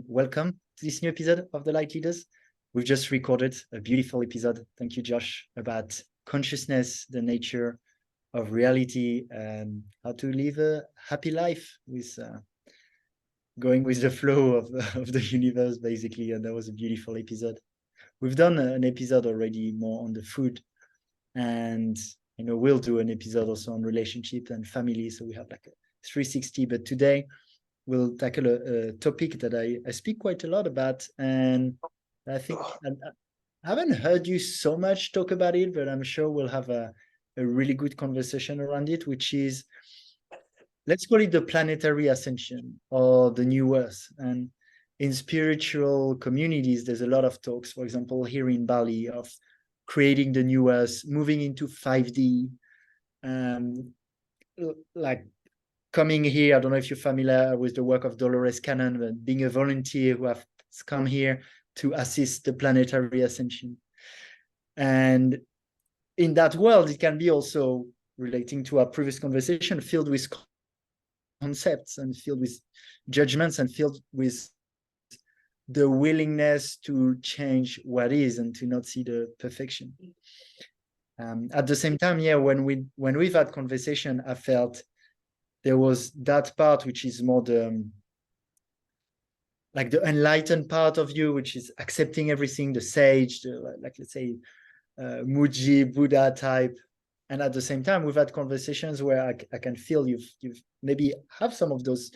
welcome to this new episode of the Lightleaders. We've just recorded a beautiful episode. Thank you, Josh, about consciousness, the nature of reality, and how to live a happy life with going with the flow of the universe, basically. And that was a beautiful episode. We've done an episode already more on the food, and we'll do an episode also on relationship and family. So we have like a 360. But today we'll tackle a topic that I speak quite a lot about, and I think I haven't heard you so much talk about it, but I'm sure we'll have a really good conversation around it, which is, let's call it the planetary ascension or the new Earth. And in spiritual communities, there's a lot of talks, for example, here in Bali, of creating the new Earth, moving into 5D, like coming here. I don't know if you're familiar with the work of Dolores Cannon, but being a volunteer who has come here to assist the planetary ascension. And in that world, it can be also, relating to our previous conversation, filled with concepts and filled with judgments and filled with the willingness to change what is and to not see the perfection. At the same time, when we've had conversation, I felt there was that part which is more the enlightened part of you, which is accepting everything, the sage, let's say Muji Buddha type. And at the same time, we've had conversations where I can feel you've maybe have some of those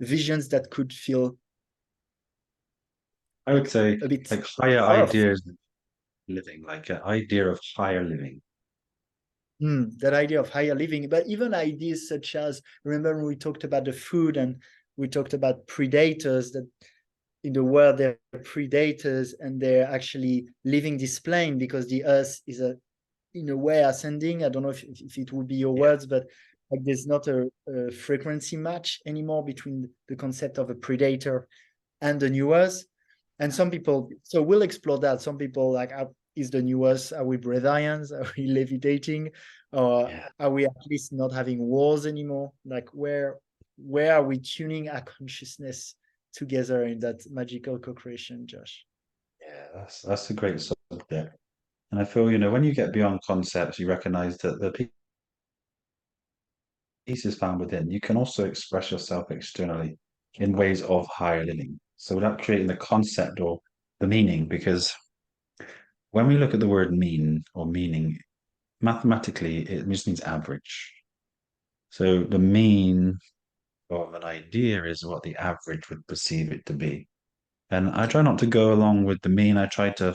visions that could feel, I would say, a bit like higher powerful. ideas of living, like an idea of higher living. That idea of higher living, but even ideas such as, remember when we talked about the food and we talked about predators, that in the world they're predators and they're actually living this plane because the earth is in a way ascending. I don't know if it would be your words, but like there's not a frequency match anymore between the concept of a predator and the new earth. And some people, so we'll explore that. Some people like, is the new earth, are we breatharians? Are we levitating? Or are we at least not having wars anymore? Like where are we tuning our consciousness together in that magical co-creation, Josh? Yeah, that's a great subject. And I feel, when you get beyond concepts, you recognize that the peace is found within. You can also express yourself externally in ways of higher living. So without creating the concept or the meaning, because when we look at the word mean or meaning, mathematically, it just means average. So the mean of an idea is what the average would perceive it to be. And I try not to go along with the mean. I try to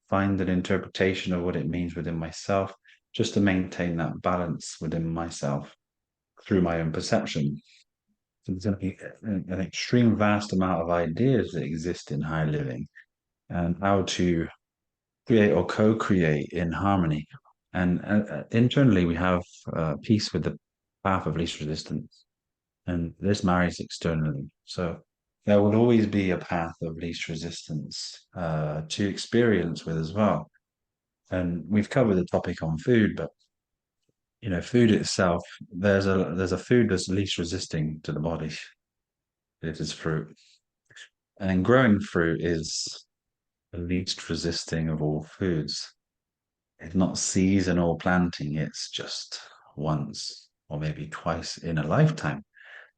find an interpretation of what it means within myself, just to maintain that balance within myself through my own perception. So there's going to be an extreme vast amount of ideas that exist in higher living and how to create or co-create in harmony. And internally, we have peace with the path of least resistance, and this marries externally. So there will always be a path of least resistance to experience with as well. And we've covered the topic on food, but food itself, there's a food that's least resisting to the body. It is fruit, and growing fruit is the least resisting of all foods. It's not seasonal planting; it's just once or maybe twice in a lifetime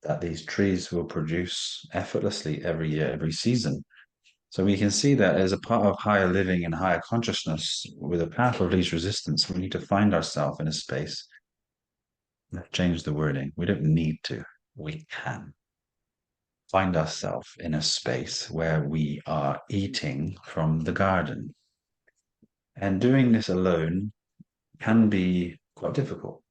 that these trees will produce effortlessly every year, every season. So we can see that as a part of higher living and higher consciousness, with a path of least resistance, we need to find ourselves in a space. Change the wording. We don't need to. We can find ourselves in a space where we are eating from the garden. And doing this alone can be quite difficult.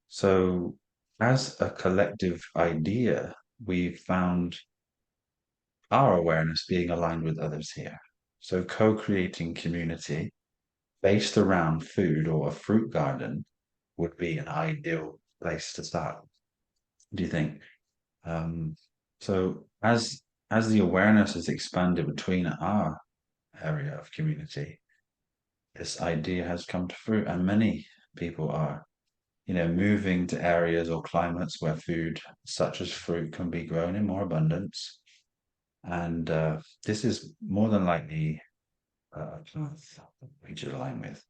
So, as a collective idea, we found our awareness being aligned with others here. So, co creating community based around food or a fruit garden would be an ideal place to start. Do you think? Um, so, as the awareness is expanded between our area of community, this idea has come to fruit, and many people are moving to areas or climates where food such as fruit can be grown in more abundance. And this is more than likely a path we should align with.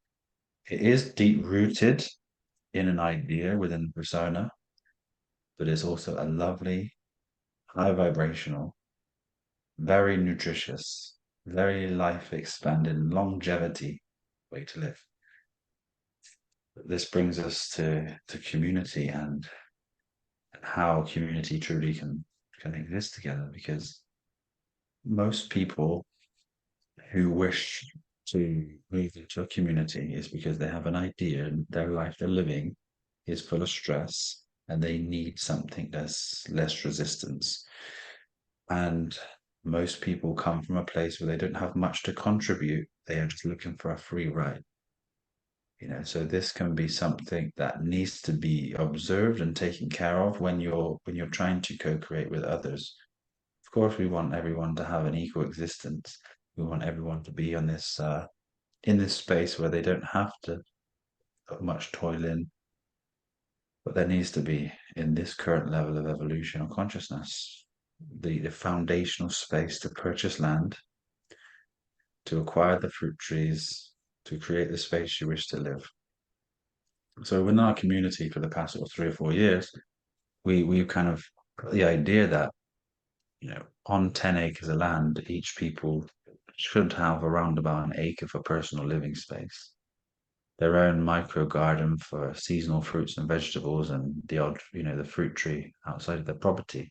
It is deep rooted in an idea within the persona, but it's also a lovely, high vibrational, very nutritious, very life expanding, longevity way to live. This brings us to community and how community truly can exist together, because most people who wish to move into a community is because they have an idea and their life they're living is full of stress and they need something that's less resistance. And most people come from a place where they don't have much to contribute. They are just looking for a free ride. So this can be something that needs to be observed and taken care of when you're trying to co-create with others. Of course, we want everyone to have an equal existence. We want everyone to be on this in this space where they don't have to put much toil in, but there needs to be, in this current level of evolution of consciousness, the foundational space to purchase land, to acquire the fruit trees, to create the space you wish to live. So within our community for the past 3 or 4 years, we've kind of got the idea that on 10 acres of land, each people should have around about an acre for personal living space, their own micro garden for seasonal fruits and vegetables, and the odd, the fruit tree outside of their property.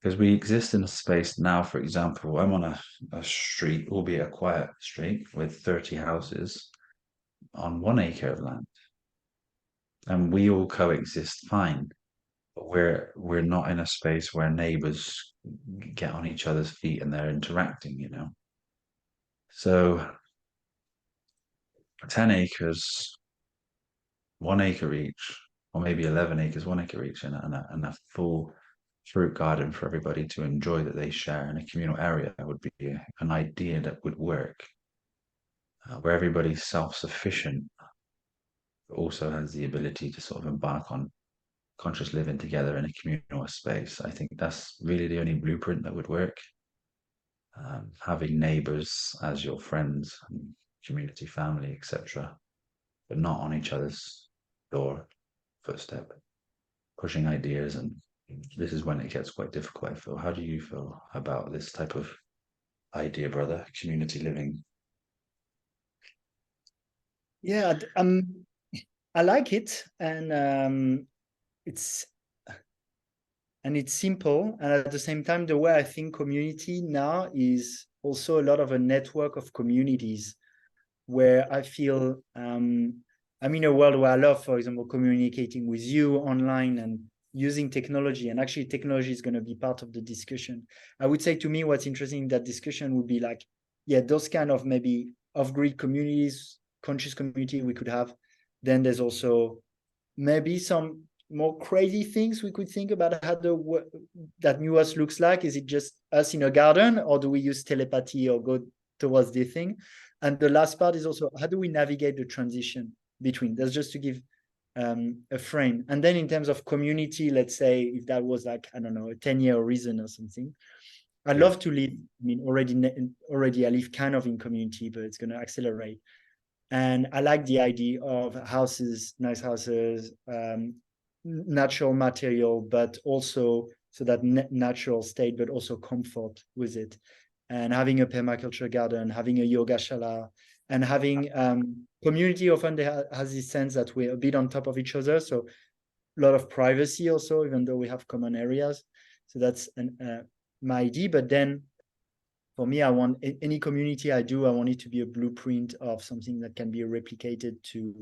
Because we exist in a space now, for example, I'm on a street, albeit a quiet street, with 30 houses on 1 acre of land. And we all coexist fine. But we're not in a space where neighbors get on each other's feet and they're interacting. So 10 acres, 1 acre each, or maybe 11 acres, 1 acre each, and a full fruit garden for everybody to enjoy that they share in a communal area would be an idea that would work, where everybody's self-sufficient, but also has the ability to sort of embark on conscious living together in a communal space. I think that's really the only blueprint that would work. Having neighbors as your friends and community family, etc., but not on each other's door, footstep, pushing ideas. And this is when it gets quite difficult, I feel. How do you feel about this type of idea, brother? Community living? Yeah, I like it, and it's simple, and at the same time, the way I think community now is also a lot of a network of communities where I feel I'm in a world where I love, for example, communicating with you online and using technology. And actually, technology is going to be part of the discussion. I would say, to me, what's interesting in that discussion would be like, yeah, those kind of maybe off-grid communities, conscious community we could have. Then there's also maybe some more crazy things we could think about how that new us looks like. Is it just us in a garden, or do we use telepathy or go towards the thing? And the last part is also, how do we navigate the transition between? That's just to give a frame. And then in terms of community, let's say if that was like, I don't know, a 10-year reason or something, I'd love to live. I mean, already I live kind of in community, but it's going to accelerate. And I like the idea of houses, nice houses, natural material, but also so that natural state, but also comfort with it. And having a permaculture garden, having a yoga shala, and having community often has this sense that we're a bit on top of each other. So a lot of privacy also, even though we have common areas. So that's my idea. But then for me, I want any community I want it to be a blueprint of something that can be replicated to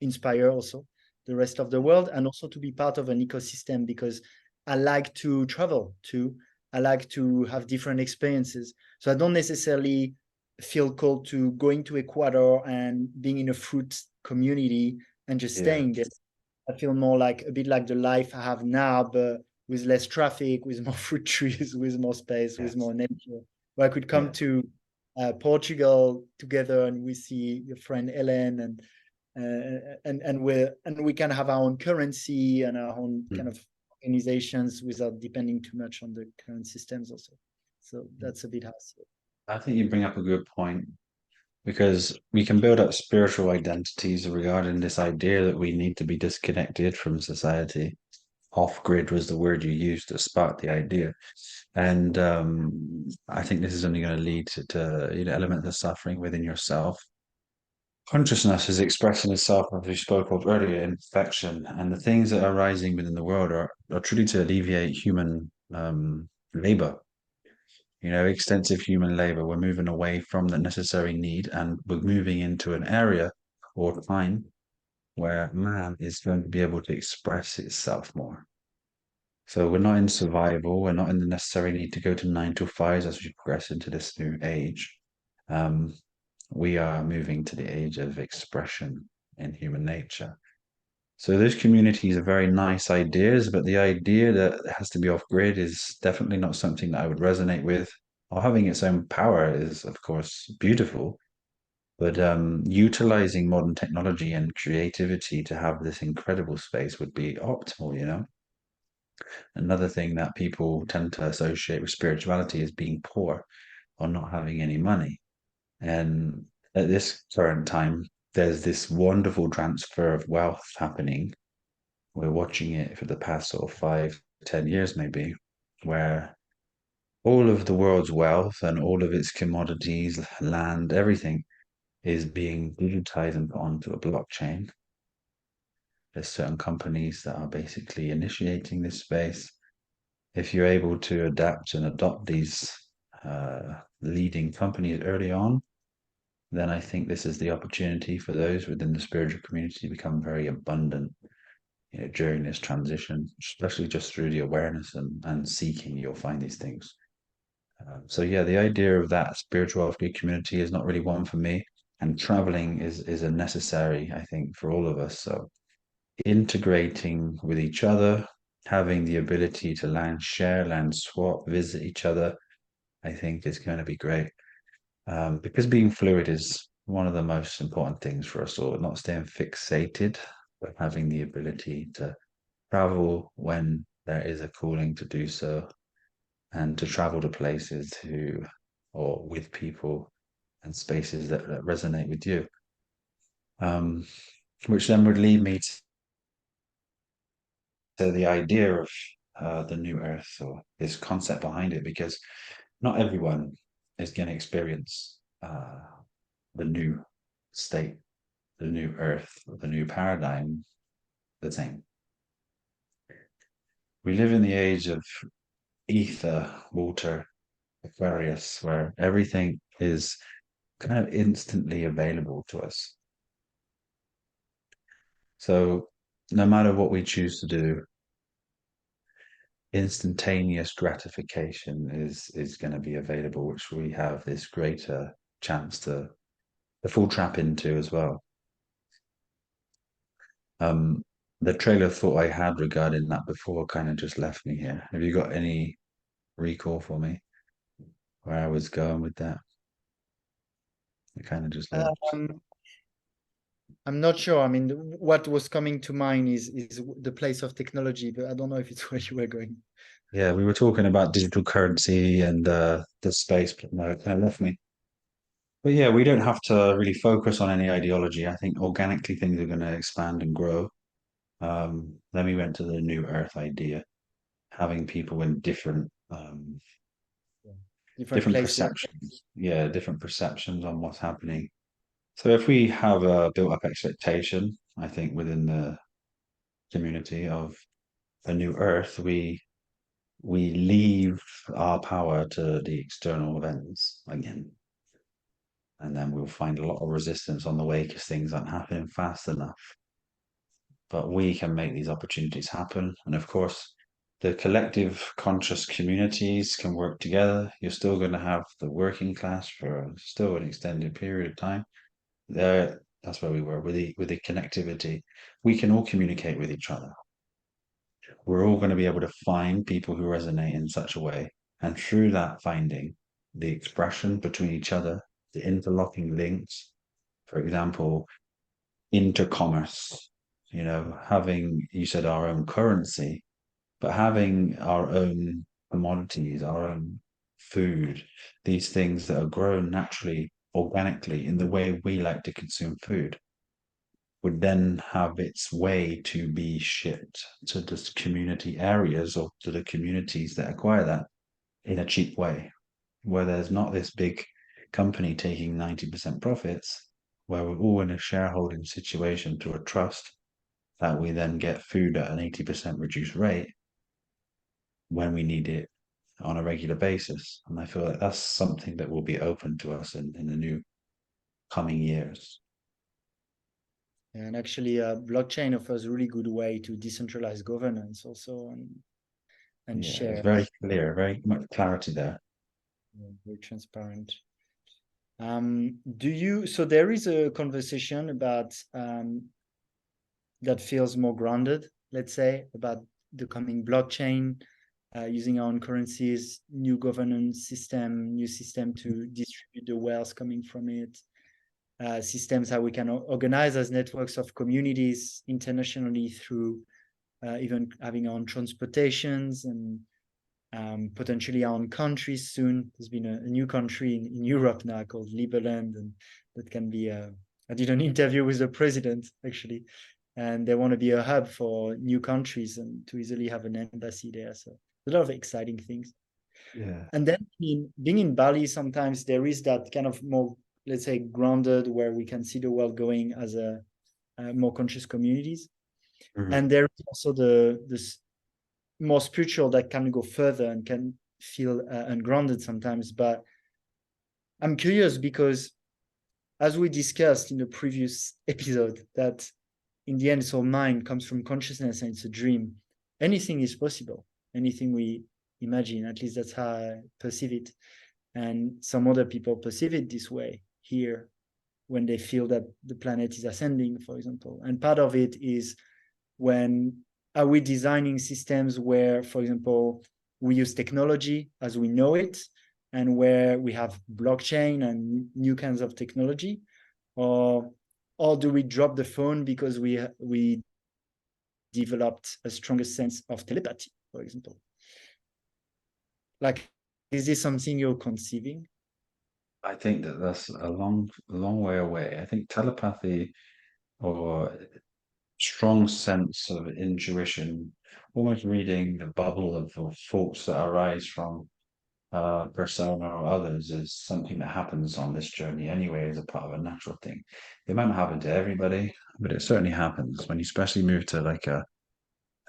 inspire also the rest of the world, and also to be part of an ecosystem, because I like to travel too. I like to have different experiences. So I don't necessarily feel called to going to Ecuador and being in a fruit community and just staying there. I feel more like a bit like the life I have now, but with less traffic, with more fruit trees, with more space, with more nature. Where I could come to Portugal together, and we see your friend Ellen, and and we can have our own currency and our own Mm. kind of organizations without depending too much on the current systems also. So that's a bit hard. I think you bring up a good point because we can build up spiritual identities regarding this idea that we need to be disconnected from society. Off grid was the word you used to spark the idea. And I think this is only going to lead to elements of suffering within yourself. Consciousness is expressing itself, as we spoke of earlier, in perfection, and the things that are rising within the world are truly to alleviate human labor. Extensive human labor. We're moving away from the necessary need, and we're moving into an area or time where man is going to be able to express itself more. So we're not in survival. We're not in the necessary need to go to 9 to 5s as we progress into this new age. Um, we are moving to the age of expression in human nature. So those communities are very nice ideas, but the idea that it has to be off grid is definitely not something that I would resonate with. While having its own power is, of course, beautiful, but utilizing modern technology and creativity to have this incredible space would be optimal. Another thing that people tend to associate with spirituality is being poor or not having any money. And at this current time, there's this wonderful transfer of wealth happening. We're watching it for the past sort of 5, 10 years, maybe, where all of the world's wealth and all of its commodities, land, everything is being digitized and put onto a blockchain. There's certain companies that are basically initiating this space. If you're able to adapt and adopt these leading companies early on, then I think this is the opportunity for those within the spiritual community to become very abundant during this transition, especially just through the awareness and seeking, you'll find these things. So yeah, the idea of that spirituality community is not really one for me, and traveling is a necessary, I think, for all of us. So integrating with each other, having the ability to land share, land swap, visit each other, I think is going to be great. Because being fluid is one of the most important things for us all, not staying fixated, but having the ability to travel when there is a calling to do so, and to travel to places or with people and spaces that resonate with you. Which then would lead me to the idea of the new earth, or this concept behind it, because not everyone is going to experience the new state, the new earth, the new paradigm the same. We live in the age of ether, water, Aquarius, where everything is kind of instantly available to us. So no matter what we choose to do, instantaneous gratification is going to be available, which we have this greater chance to fall trap into as well. Um, the trail of thought I had regarding that before kind of just left me here. Have you got any recall for me where I was going with that? It kind of just left. Um, I'm not sure. I mean, what was coming to mind is the place of technology, but I don't know if it's where you were going. Yeah, we were talking about digital currency and the space, but no, it kind of left me. But yeah, we don't have to really focus on any ideology. I think organically things are going to expand and grow. Then we went to the new Earth idea, having people in Different different places. perceptions. Yeah, different perceptions on what's happening. So if we have a built-up expectation, I think within the community of a new Earth, we leave our power to the external events again. And then we'll find a lot of resistance on the way because things aren't happening fast enough. But we can make these opportunities happen. And of course, the collective conscious communities can work together. You're still going to have the working class for still an extended period of time. That's where we were with the connectivity. We can all communicate with each other. We're all going to be able to find people who resonate in such a way. And through that finding, the expression between each other, the interlocking links, for example, intercommerce, having, you said, our own currency, but having our own commodities, our own food, these things that are grown naturally, organically, in the way we like to consume food, would then have its way to be shipped to the community areas or to the communities that acquire that in a cheap way, where there's not this big company taking 90% profits, where we're all in a shareholding situation through a trust that we then get food at an 80% reduced rate when we need it on a regular basis. And I feel like that's something that will be open to us in the new coming years. And actually, blockchain offers a really good way to decentralize governance also and Yeah, it's share. very clear, very much clarity there. Very transparent. So there is a conversation about that feels more grounded, let's say, about the coming blockchain, using our own currencies, new governance system, new system to distribute the wealth coming from it, systems how we can organize as networks of communities internationally through even having our own transportations and potentially our own countries soon. There's been a new country in Europe now called Liberland, and that can be. I did an interview with the president actually, and they want to be a hub for new countries and to easily have an embassy there. So a lot of exciting things. Yeah. And then being in Bali, sometimes there is that kind of more, let's say, grounded where we can see the world going as a more conscious communities. Mhm. And there is also this more spiritual that can go further and can feel ungrounded sometimes. But I'm curious because, as we discussed in the previous episode, that in the end, soul mind comes from consciousness and it's a dream. Anything is possible. Anything we imagine, at least that's how I perceive it. And some other people perceive it this way here when they feel that the planet is ascending, for example. And part of it is when are we designing systems where, for example, we use technology as we know it and where we have blockchain and new kinds of technology, or do we drop the phone because we developed a stronger sense of telepathy, for example? Like, is this something you're conceiving? I think that that's a long way away. I think telepathy or strong sense of intuition, almost reading the bubble of thoughts that arise from persona or others, is something that happens on this journey anyway as a part of a natural thing. It might not happen to everybody, but it certainly happens when you especially move to like a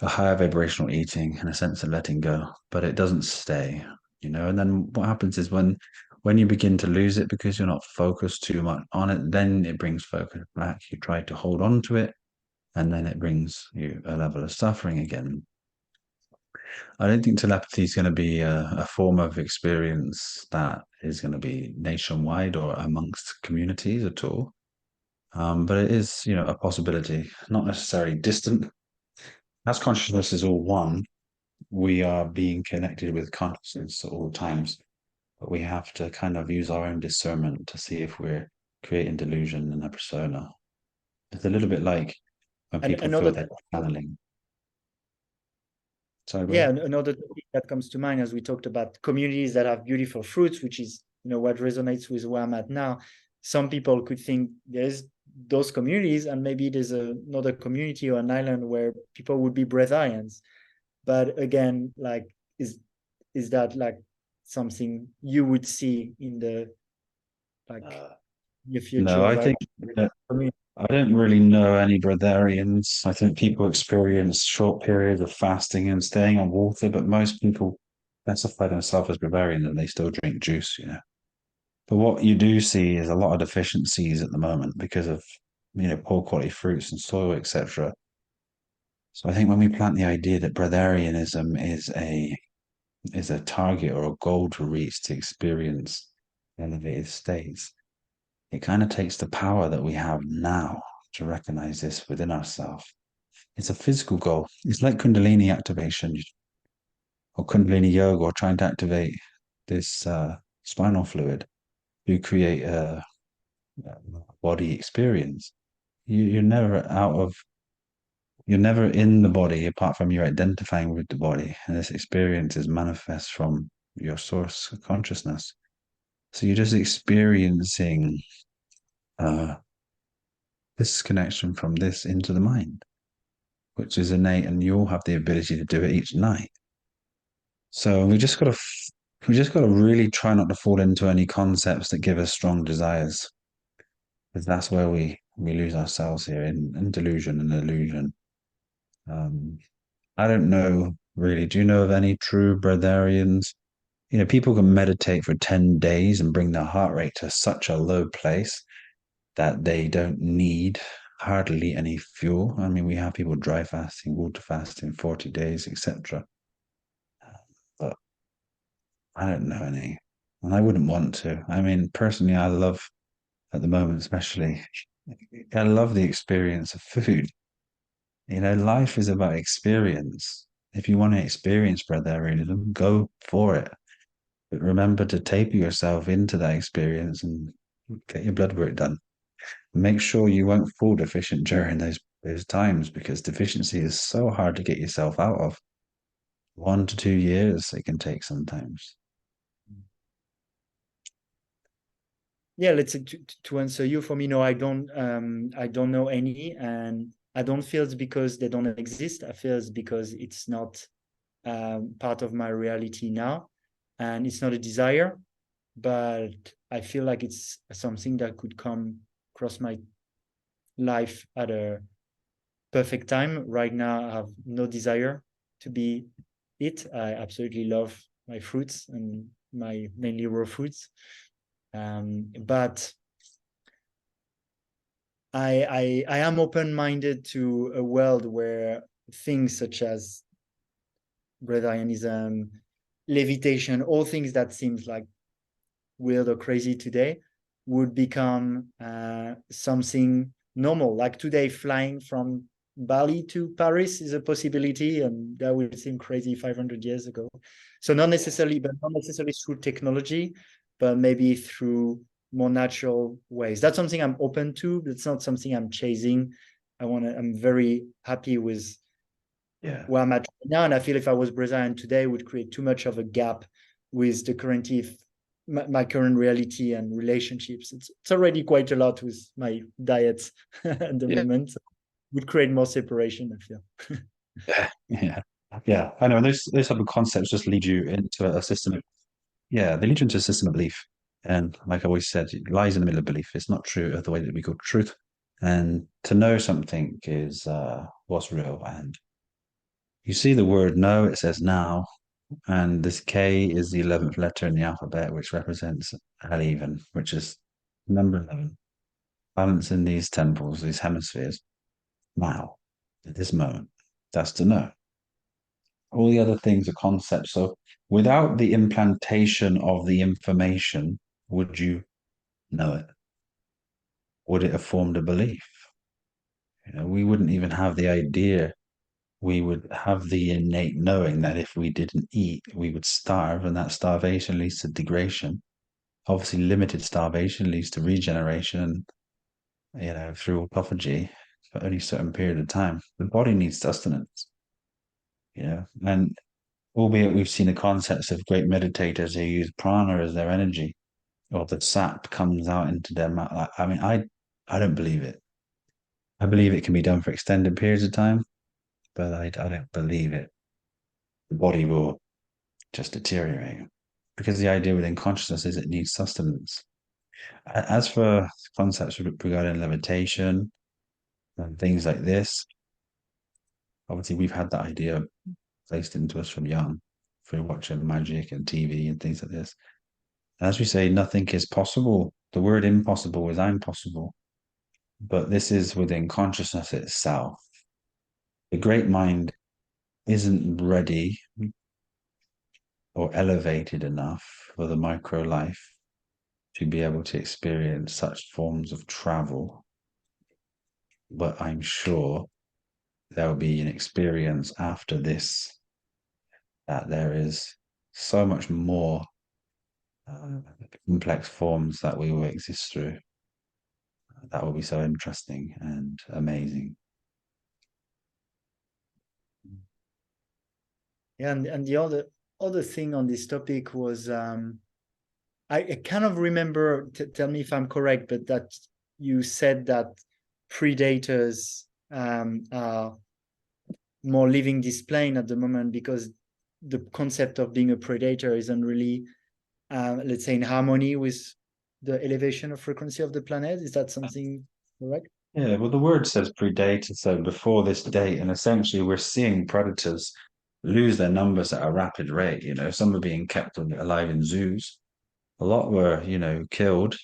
higher vibrational eating and a sense of letting go, but it doesn't stay, And then what happens is when you begin to lose it because you're not focused too much on it, then it brings focus back. You try to hold on to it, and then it brings you a level of suffering again. I don't think telepathy is going to be a form of experience that is going to be nationwide or amongst communities at all. But it is, a possibility, not necessarily distant. As consciousness is all one, we are being connected with consciousness at all times, but we have to kind of use our own discernment to see if we're creating delusion in a persona. It's a little bit like when And people feel another they're channeling. Sorry, Yeah, brother. another topic that comes to mind as we talked about communities that have beautiful fruits, which is what resonates with where I'm at now. Some people could think there's those communities, and maybe there's another community or an island where people would be breatharians. But again, like, is that like something you would see in the like your No, future I of think that I don't really know any breatharians. I think people experience short periods of fasting and staying on water, but most people classify themselves as breatharian and they still drink juice. But what you do see is a lot of deficiencies at the moment because of, poor quality fruits and soil, etc. So I think when we plant the idea that breatharianism is a target or a goal to reach to experience elevated states, it kind of takes the power that we have now to recognize this within ourselves. It's a physical goal. It's like Kundalini activation or Kundalini yoga or trying to activate this spinal fluid to create a body experience. you're never out of, you're never in the body apart from you identifying with the body. And this experience is manifest from your source of consciousness. So you're just experiencing uh, this connection from this into the mind, which is innate, and you all have the ability to do it each night. So we just got to really try not to fall into any concepts that give us strong desires, because that's where we lose ourselves here in delusion and illusion. Um, I don't know really. Do you know of any true breatharians? You know, people can meditate for 10 days and bring their heart rate to such a low place that they don't need hardly any fuel. I mean, we have people dry fasting, water fasting, 40 days, etc. But I don't know any. And I wouldn't want to. I mean, personally, I love at the moment, especially, I love the experience of food. You know, life is about experience. If you want to experience breatharianism, go for it. But remember to taper yourself into that experience and get your blood work done. Make sure you won't fall deficient during those times, because deficiency is so hard to get yourself out of. 1 to 2 years it can take sometimes. Yeah, let's to answer you. For me, no, I don't know any, and I don't feel it's because they don't exist. I feel it's because it's not part of my reality now, and it's not a desire, but I feel like it's something that could come across my life at a perfect time. Right now, I have no desire to be it. I absolutely love my fruits and my mainly raw fruits. But I am open-minded to a world where things such as breatharianism, levitation, all things that seems like weird or crazy today would become something normal. Like today, flying from Bali to Paris is a possibility, and that would seem crazy 500 years ago. So not necessarily, but not necessarily through technology, but maybe through more natural ways. That's something I'm open to, but it's not something I'm chasing. I'm very happy with Yeah. where I'm at right now. And I feel if I was Brazilian today, it would create too much of a gap with the current my current reality and relationships. It's already quite a lot with my diet at the Yeah. moment. So it would create more separation, I feel. Yeah. Yeah. I know those type of concepts just lead you into a system of, yeah, they lead you into a system of belief. And like I always said, it lies in the middle of belief. It's not true of the way that we call truth. And to know something is what's real. And you see the word know, it says now. And this K is the 11th letter in the alphabet, which represents Al-Even, which is number 11. Balance in these temples, these hemispheres, now, at this moment. That's to know. All the other things are concepts. So without the implantation of the information, would you know it? Would it have formed a belief? You know, we wouldn't even have the idea. We would have the innate knowing that if we didn't eat, we would starve, and that starvation leads to degradation. Obviously, limited starvation leads to regeneration, you know, through autophagy for only a certain period of time. The body needs sustenance, you know, and albeit we've seen the concepts of great meditators who use prana as their energy, or the sap comes out into their mouth. I mean, I don't believe it. I believe it can be done for extended periods of time, but I don't believe it. The body will just deteriorate, because the idea within consciousness is it needs sustenance. As for concepts regarding levitation and things like this, obviously we've had that idea placed into us from young through watching magic and TV and things like this. As we say, nothing is possible. The word impossible is I'm possible, but this is within consciousness itself. The great mind isn't ready or elevated enough for the micro life to be able to experience such forms of travel. But I'm sure there'll be an experience after this, that there is so much more uh, complex forms that we will exist through. that will be so interesting and amazing. Yeah, and the other thing on this topic was I kind of remember, tell me if I'm correct, but that you said that predators are more living this plane at the moment because the concept of being a predator isn't really, let's say, in harmony with the elevation of frequency of the planet. Is that something correct? Yeah, well, the word says predator, so before this date, and essentially we're seeing predators lose their numbers at a rapid rate. Some are being kept alive in zoos. A lot were, killed,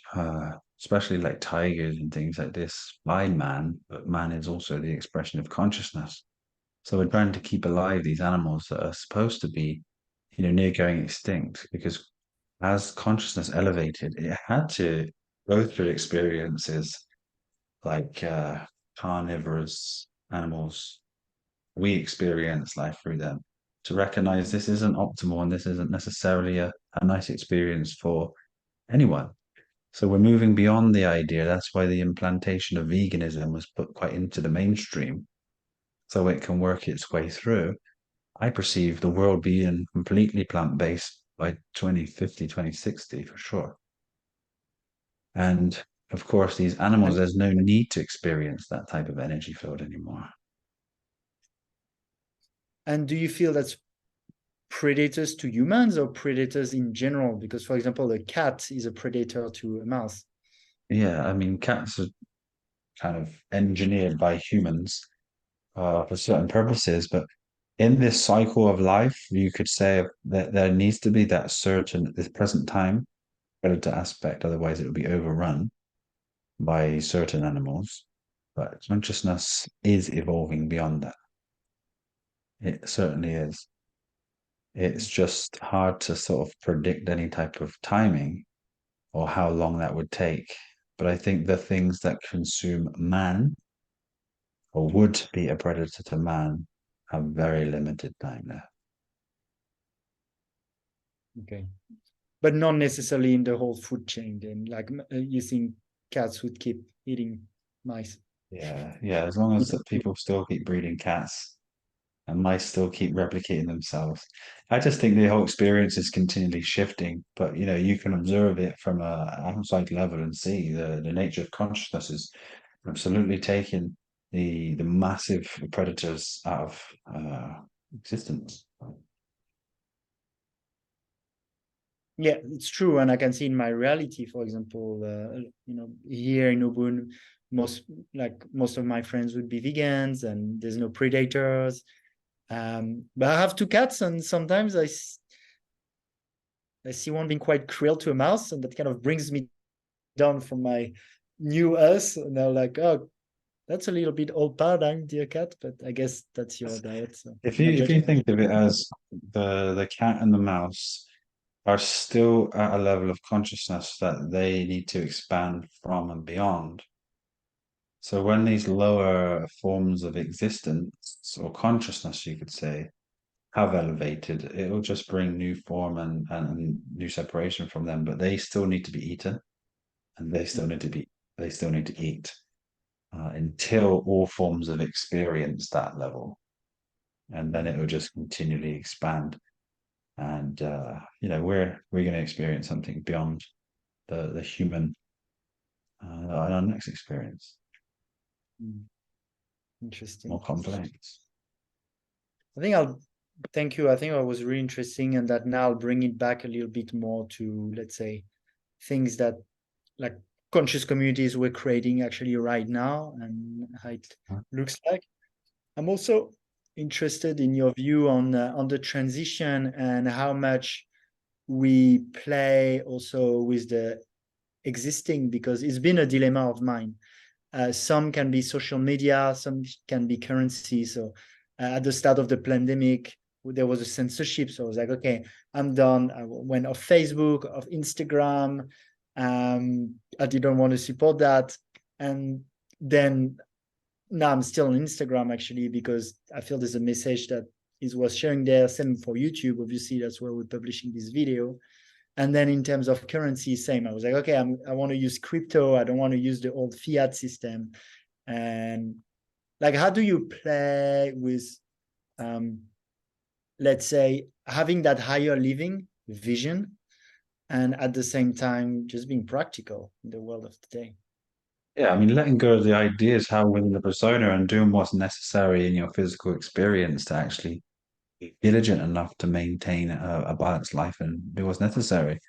especially like tigers and things like this by man, but man is also the expression of consciousness. So we're trying to keep alive these animals that are supposed to be, near going extinct because as consciousness elevated, it had to go through experiences like carnivorous animals. We experience life through them to recognize this isn't optimal and this isn't necessarily a nice experience for anyone. So we're moving beyond the idea. That's why the implantation of veganism was put quite into the mainstream so it can work its way through. I perceive the world being completely plant-based by 2050, 2060 for sure. And of course, these animals, And there's no need to experience that type of energy field anymore. and do you feel that's predators to humans or predators in general? Because, for example, a cat is a predator to a mouse. Yeah, I mean, cats are kind of engineered by humans for certain purposes, but in this cycle of life, you could say that there needs to be that certain, at this present time, predator aspect, otherwise it would be overrun by certain animals. But consciousness is evolving beyond that. It certainly is. It's just hard to sort of predict any type of timing or how long that would take. But I think the things that consume man or would be a predator to man have very limited time left. Okay. But not necessarily in the whole food chain. Then, like you think cats would keep eating mice? Yeah. As long as people still keep breeding cats and mice still keep replicating themselves. I just think the whole experience is continually shifting, but you can observe it from a outside level and see the nature of consciousness is absolutely taking the massive predators out of existence. Yeah, it's true, and I can see in my reality, for example, here in Ubud, most of my friends would be vegans, and there's no predators. But I have two cats, and sometimes I see one being quite cruel to a mouse, and that kind of brings me down from my new us. And they're like, oh, that's a little bit old paradigm, dear cat, but I guess that's your diet, so If I'm you not if you judging. think of it as the cat and the mouse are still at a level of consciousness that they need to expand from and beyond. So when these lower forms of existence or consciousness, you could say, have elevated, it'll just bring new form and new separation from them, but they still need to be eaten and they still need to eat until all forms of experience that level. And then it will just continually expand. And we're going to experience something beyond the human in our next experience, more Interesting. complex. I think I'll thank you. I think it was really interesting, and that now I'll bring it back a little bit more to, let's say, things that like conscious communities we're creating actually right now and how it looks like. I'm also interested in your view on the transition and how much we play also with the existing, because it's been a dilemma of mine. Some can be social media, some can be currency. So at the start of the pandemic, there was a censorship. So I was like, okay, I'm done. I went off Facebook, off Instagram. I didn't want to support that. And then now I'm still on Instagram actually, because I feel there's a message that is worth sharing there. Same for YouTube. Obviously, that's where we're publishing this video. And then in terms of currency, same. I was like, okay, I want to use crypto. I don't want to use the old fiat system. And like, how do you play with, let's say, having that higher living vision and at the same time just being practical in the world of today? Yeah, I mean, letting go of the ideas how within the persona and doing what's necessary in your physical experience to actually be diligent enough to maintain a balanced life and do what's necessary.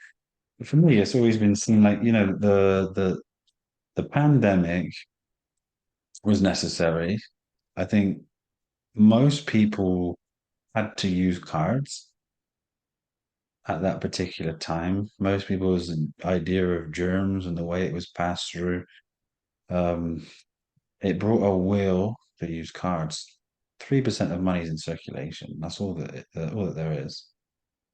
For me, it's always been seen like, the pandemic was necessary. I think most people had to use cards at that particular time. Most people's idea of germs and the way it was passed through, um, it brought a will to use cards. 3% of money is in circulation. That's all that there is.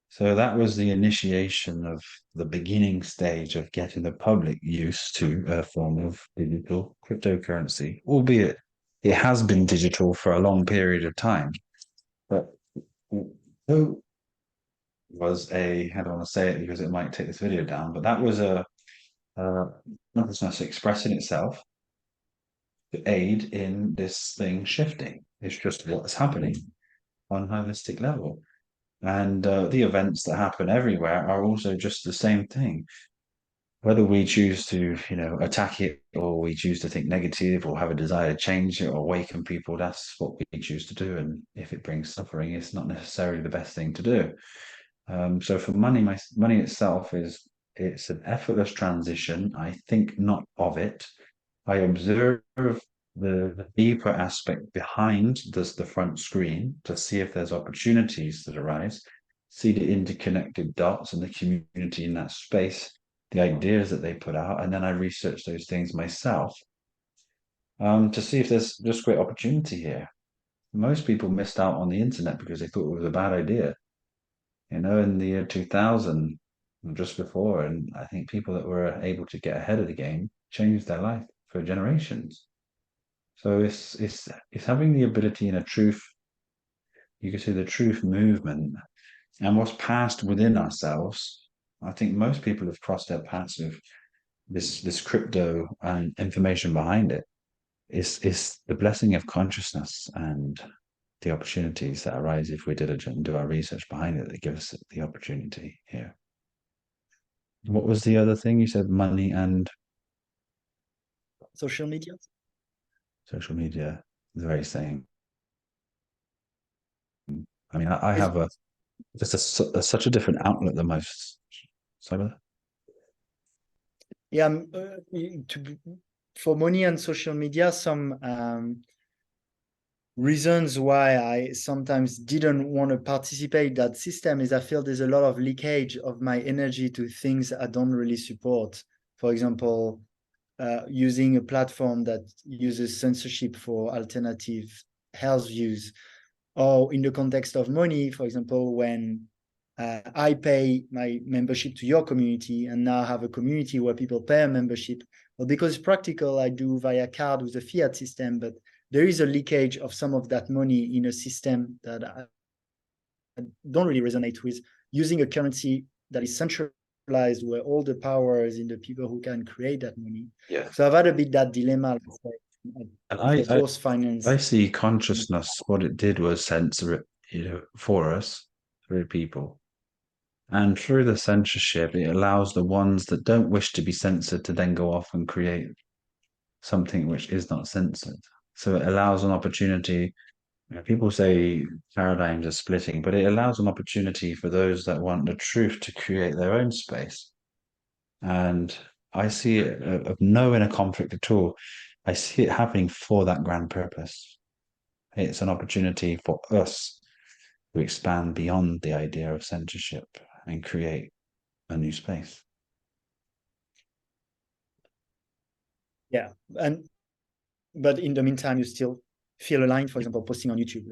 So that was the initiation of the beginning stage of getting the public used to a form of digital cryptocurrency, albeit it has been digital for a long period of time. But who was a, I don't want to say it because it might take this video down, but that was a consciousness expressing itself to aid in this thing shifting. It's just what's happening on a holistic level. And the events that happen everywhere are also just the same thing. Whether we choose to, attack it or we choose to think negative or have a desire to change it or awaken people, that's what we choose to do. And if it brings suffering, it's not necessarily the best thing to do. So for money itself it's an effortless transition. I think not of it. I observe the deeper aspect behind the front screen to see if there's opportunities that arise, see the interconnected dots and the community in that space, the ideas that they put out, and then I research those things myself to see if there's just great opportunity here. Most people missed out on the internet because they thought it was a bad idea, in the year 2000, just before. And I think people that were able to get ahead of the game changed their life for generations. So it's having the ability in a truth, you could say the truth movement and what's passed within ourselves. I think most people have crossed their paths of this crypto and information behind it. Is the blessing of consciousness and the opportunities that arise if we're diligent and do our research behind it that give us the opportunity here. What was the other thing you said? Money and Social media? social media, the very same. I mean, I Is have such a different outlook than most. Sorry. yeah, for money and social media, some reasons why I sometimes didn't want to participate that system is I feel there's a lot of leakage of my energy to things I don't really support. For example, using a platform that uses censorship for alternative health views, or in the context of money, for example, when I pay my membership to your community and now have a community where people pay a membership. Well, because it's practical, I do via card with a fiat system, but there is a leakage of some of that money in a system that I don't really resonate with, using a currency that is centralized where all the power is in the people who can create that money. Yeah. So I've had a bit that dilemma And for both finance. I see consciousness, what it did was censor it, for us through people. And through the censorship, it allows the ones that don't wish to be censored to then go off and create something which is not censored. So it allows an opportunity. People say paradigms are splitting, but it allows an opportunity for those that want the truth to create their own space. And I see it of no inner conflict at all. I see it happening for that grand purpose. It's an opportunity for us to expand beyond the idea of censorship and create a new space. Yeah. But in the meantime, you still feel aligned, for example, posting on YouTube.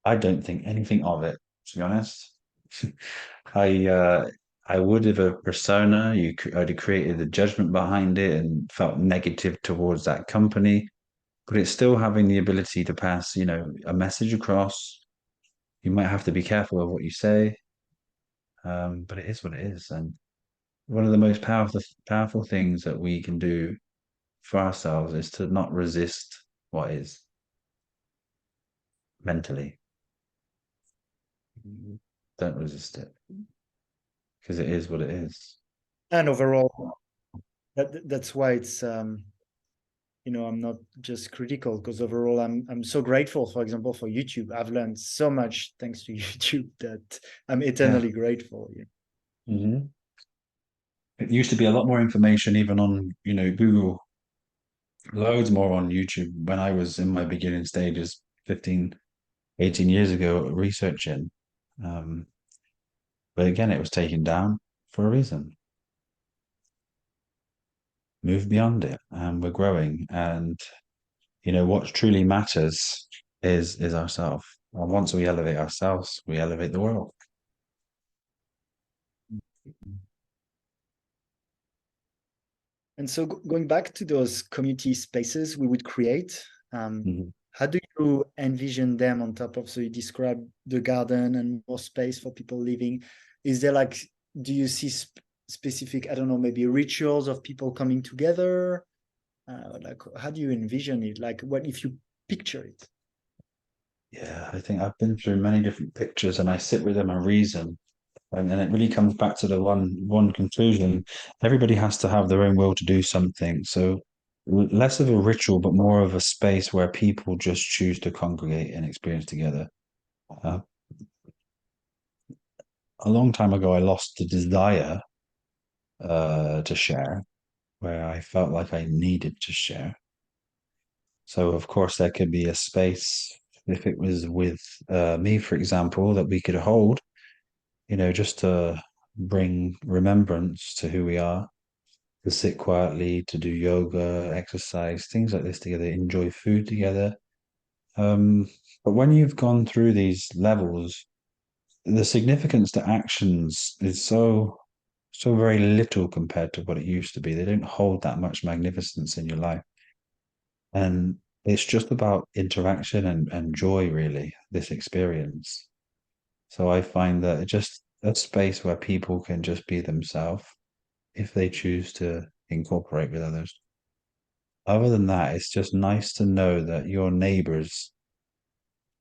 I don't think anything of it, to be honest. I I would have a persona. I'd have created a judgment behind it and felt negative towards that company, but it's still having the ability to pass, a message across. You might have to be careful of what you say, but it is what it is, and one of the most powerful things that we can do for ourselves is to not resist what is mentally. Don't resist it because it is what it is. And overall, that's why it's I'm not just critical, because overall I'm so grateful, for example, for YouTube. I've learned so much thanks to YouTube that I'm Yeah. eternally grateful. Hmm. It used to be a lot more information, even on, Google, loads more on YouTube when I was in my beginning stages 15, 18 years ago researching. Um, but again, it was taken down for a reason. Move beyond it, and we're growing. And what truly matters is ourselves. And once we elevate ourselves, we elevate the world. And so going back to those community spaces we would create, Mhm. how do you envision them on top of, so you describe the garden and more space for people living. Is there like, do you see specific, I don't know, maybe rituals of people coming together? Like, how do you envision it? Like, what if you picture it? Yeah, I think I've been through many different pictures, and I sit with them and reason. And then it really comes back to the one conclusion. Everybody has to have their own will to do something. So less of a ritual, but more of a space where people just choose to congregate and experience together. Uh, a long time ago, I lost the desire to share, where I felt like I needed to share. So of course there could be a space if it was with me, for example, that we could hold, just to bring remembrance to who we are, to sit quietly, to do yoga, exercise, things like this together, enjoy food together. Um, but when you've gone through these levels, the significance to actions is so very little compared to what it used to be. They don't hold that much magnificence in your life. And it's just about interaction and joy, really, this experience. So I find that it's just a space where people can just be themselves if they choose to incorporate with others. Other than that, it's just nice to know that your neighbors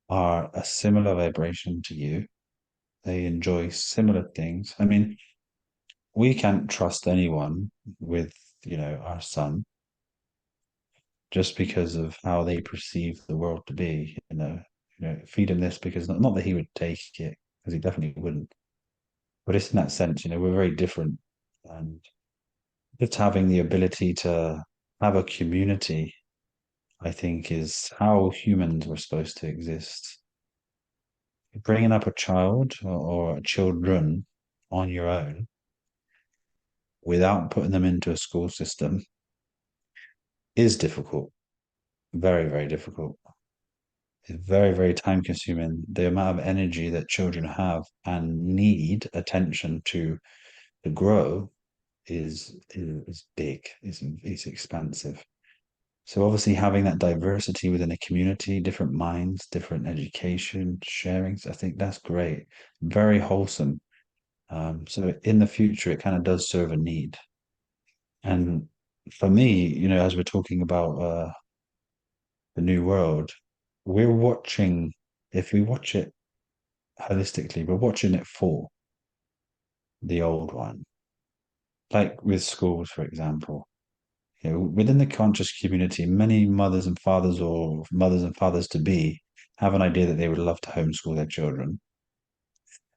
are a similar vibration to you. They enjoy similar things. I mean, we can't trust anyone with, our son just because of how they perceive the world to be. Feed him this because not that he would take it, because he definitely wouldn't. But it's in that sense, we're very different, and just having the ability to have a community, I think, is how humans were supposed to exist. Bringing up a child or children on your own without putting them into a school system is difficult, very, very difficult. It's very, very time consuming. The amount of energy that children have and need attention to grow is big. It's expansive. So obviously having that diversity within a community, different minds, different education, sharing, I think that's great. Very wholesome. So in the future, it kind of does serve a need. And for me, as we're talking about the new world, we're watching, if we watch it holistically, we're watching it for the old one. Like with schools, for example. Within the conscious community, many mothers and fathers or mothers and fathers to be have an idea that they would love to homeschool their children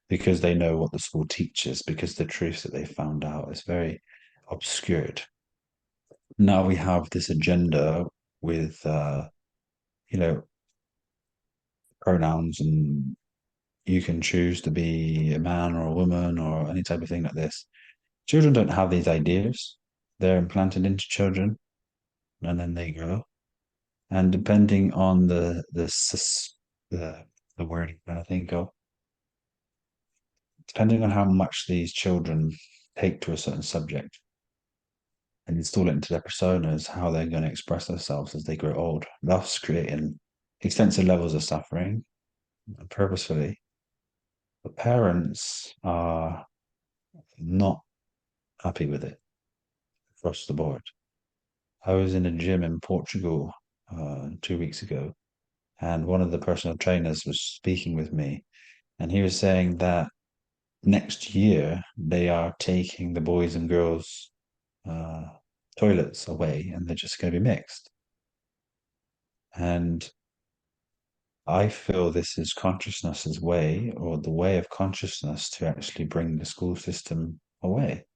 because they know what the school teaches, because the truth that they found out is very obscured. Now we have this agenda with, you know, pronouns, and you can choose to be a man or a woman or any type of thing like this. Children don't have these ideas. They're implanted into children and then they grow. And depending on the the word that I think of, depending on how much these children take to a certain subject and install it into their personas, how they're going to express themselves as they grow old, thus creating extensive levels of suffering purposefully. The parents are not happy with it across the board. I was in a gym in Portugal 2 weeks ago, and one of the personal trainers was speaking with me, and he was saying that next year they are taking the boys and girls uh, toilets away, and they're just going to be mixed. And I feel this is consciousness's way, or the way of consciousness, to actually bring the school system away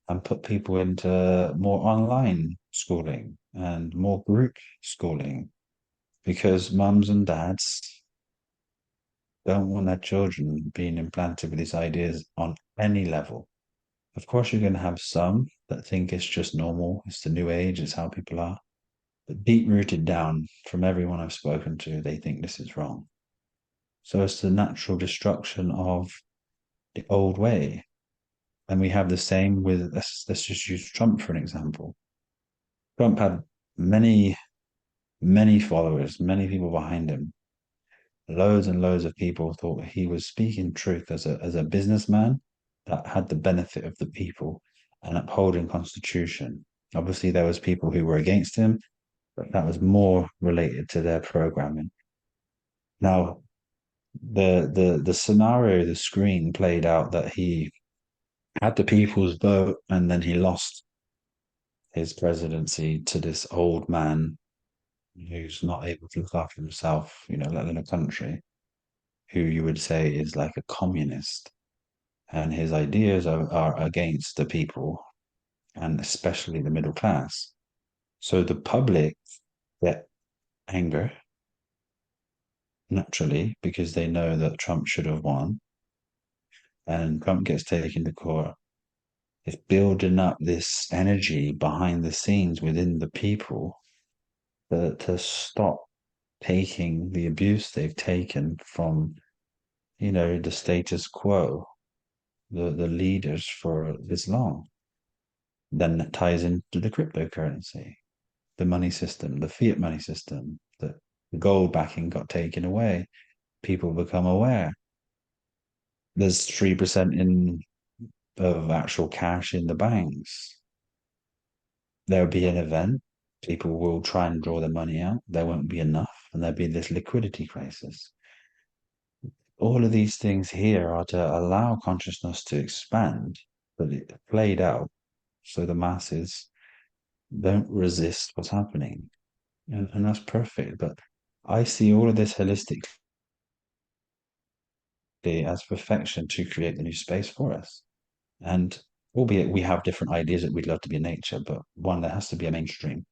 and put people into more online schooling and more group schooling, because mums and dads don't want their children being implanted with these ideas on any level. Of course, you're going to have some that think it's just normal, it's the new age, it's how people are. But deep rooted down, from everyone I've spoken to, they think this is wrong. So it's the natural destruction of the old way. And we have the same with, let's just use Trump for an example. Trump had many, many followers, many people behind him. Loads and loads of people thought he was speaking truth as a businessman that had the benefit of the people and upholding constitution. Obviously, there was people who were against him, but that was more related to their programming. Now, the scenario, the screen played out that he had the people's vote and then he lost his presidency to this old man who's not able to look after himself, let alone a country, who you would say is like a communist. And his ideas are against the people and especially the middle class. So the public get anger naturally because they know that Trump should have won, and Trump gets taken to court. It's building up this energy behind the scenes within the people to stop taking the abuse they've taken from, the status quo, the leaders for this long. Then that ties into the cryptocurrency, the money system, the fiat money system, the gold backing got taken away. People become aware. There's 3% in of actual cash in the banks. There'll be an event. People will try and draw their money out. There won't be enough, and there'll be this liquidity crisis. All of these things here are to allow consciousness to expand, but it played out so the masses don't resist what's happening. And that's perfect. But I see all of this holistically as perfection to create the new space for us. And albeit we have different ideas that we'd love to be in nature, but one, there has to be a mainstream.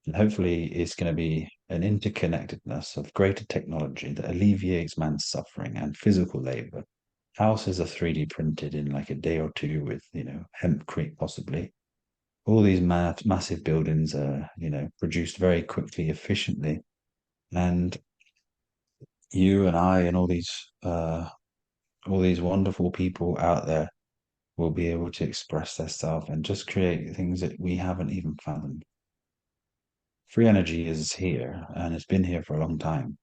And hopefully it's going to be an interconnectedness of greater technology that alleviates man's suffering and physical labor. Houses are 3D printed in like a day or two with, hempcrete possibly. All these massive buildings are, produced very quickly, efficiently. And you and I and all these wonderful people out there will be able to express themselves and just create things that we haven't even fathomed. Free energy is here and it's been here for a long time.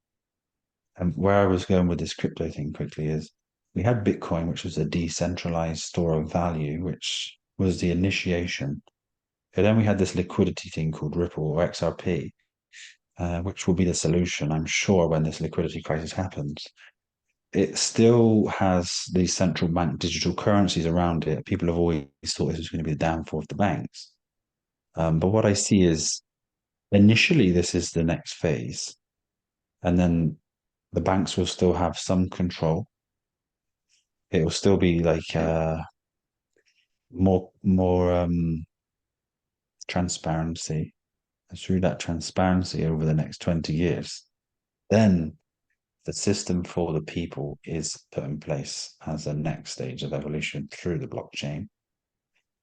And where I was going with this crypto thing quickly is we had Bitcoin, which was a decentralized store of value, which was the initiation. And then we had this liquidity thing called Ripple or XRP, which will be the solution, I'm sure, when this liquidity crisis happens. It still has these central bank digital currencies around it. People have always thought this was going to be the downfall of the banks. But what I see is initially this is the next phase, and then the banks will still have some control. It will still be like more transparency. And through that transparency over the next 20 years, then the system for the people is put in place as a next stage of evolution through the blockchain.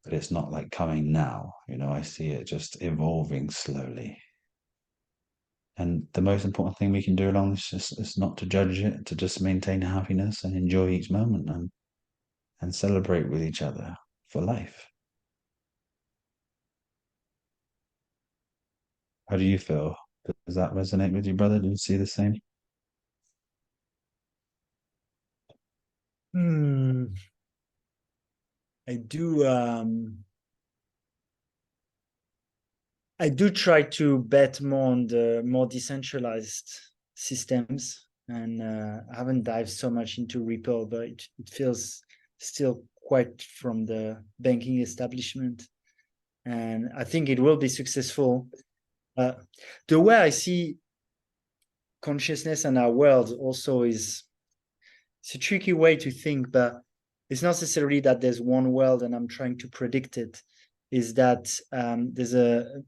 But it's not like coming now. I see it just evolving slowly. And the most important thing we can do along this is not to judge it, to just maintain happiness and enjoy each moment and celebrate with each other for life. How do you feel? Does that resonate with you, brother? Do you see the same? Hmm. I do try to bet more on the more decentralized systems, and I haven't dived so much into Ripple, but it feels still quite from the banking establishment, and I think it will be successful. The way I see consciousness and our world also is, it's a tricky way to think, but it's not necessarily that there's one world and I'm trying to predict it. Is that there's an